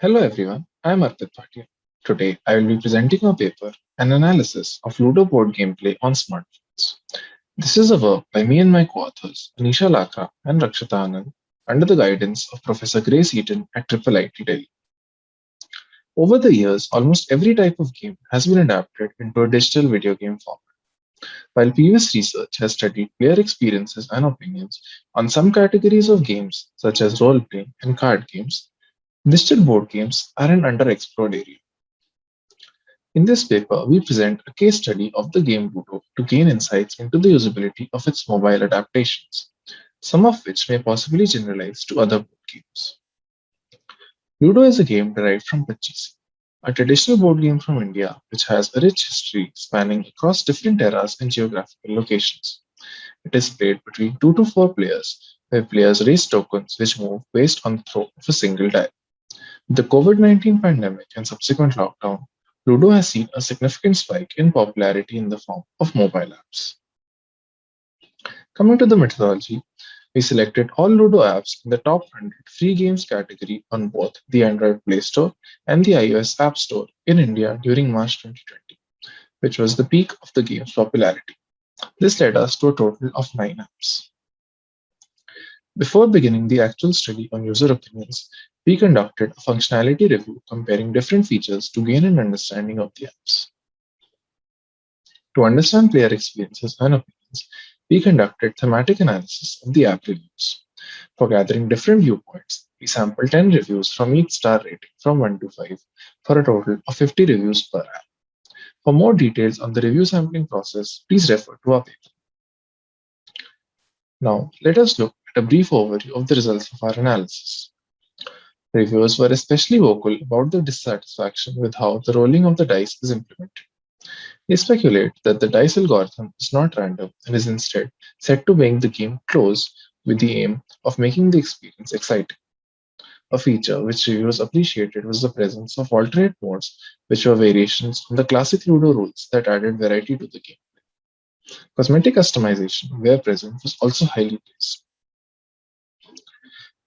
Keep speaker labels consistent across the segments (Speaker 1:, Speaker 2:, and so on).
Speaker 1: Hello everyone, I am Arpit Bhatia. Today I will be presenting a paper, an analysis of Ludo board gameplay on smartphones. This is a work by me and my co-authors, Aneesha Lakra and Rakshita Anand, under the guidance of Professor Grace Eaton at IIIT Delhi. Over the years, almost every type of game has been adapted into a digital video game format. While previous research has studied player experiences and opinions on some categories of games, such as role playing and card games, digital board games are an underexplored area. In this paper, we present a case study of the game Ludo to gain insights into the usability of its mobile adaptations, some of which may possibly generalize to other board games. Ludo is a game derived from Pachisi, a traditional board game from India which has a rich history spanning across different eras and geographical locations. It is played between 2 to 4 players, where players raise tokens which move based on the throw of a single die. With the COVID-19 pandemic and subsequent lockdown, Ludo has seen a significant spike in popularity in the form of mobile apps. Coming to the methodology, we selected all Ludo apps in the top 100 free games category on both the Android Play Store and the iOS App Store in India during March 2020, which was the peak of the game's popularity. This led us to a total of 9 apps. Before beginning the actual study on user opinions, we conducted a functionality review comparing different features to gain an understanding of the apps. To understand player experiences and opinions, we conducted thematic analysis of the app reviews. For gathering different viewpoints, we sampled 10 reviews from each star rating from 1 to 5 for a total of 50 reviews per app. For more details on the review sampling process, please refer to our paper. Now, let us look at a brief overview of the results of our analysis. Reviewers were especially vocal about their dissatisfaction with how the rolling of the dice is implemented. They speculate that the dice algorithm is not random and is instead set to make the game close with the aim of making the experience exciting. A feature which reviewers appreciated was the presence of alternate modes, which were variations on the classic Ludo rules that added variety to the game. Cosmetic customization, where present, was also highly praised.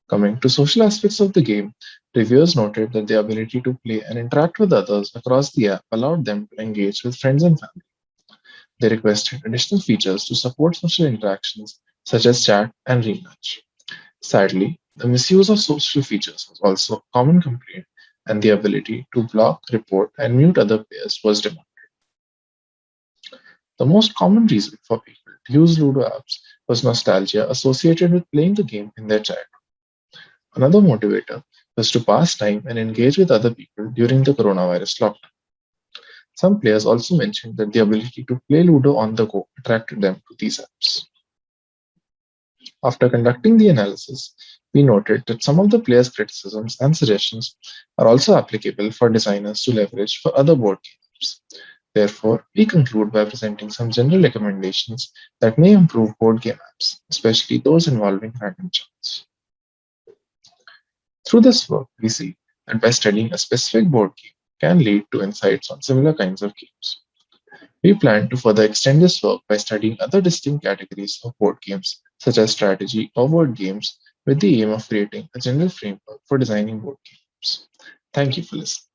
Speaker 1: Coming to social aspects of the game, reviewers noted that the ability to play and interact with others across the app allowed them to engage with friends and family. They requested additional features to support social interactions such as chat and rematch. Sadly, the misuse of social features was also a common complaint, and the ability to block, report, and mute other players was demanded. The most common reason for people to use Ludo apps was nostalgia associated with playing the game in their childhood. Another motivator was to pass time and engage with other people during the coronavirus lockdown. Some players also mentioned that the ability to play Ludo on the go attracted them to these apps. After conducting the analysis, we noted that some of the players' criticisms and suggestions are also applicable for designers to leverage for other board games. Therefore, we conclude by presenting some general recommendations that may improve board game apps, especially those involving random chance. Through this work, we see that by studying a specific board game can lead to insights on similar kinds of games. We plan to further extend this work by studying other distinct categories of board games, such as strategy or word games, with the aim of creating a general framework for designing board games. Thank you for listening.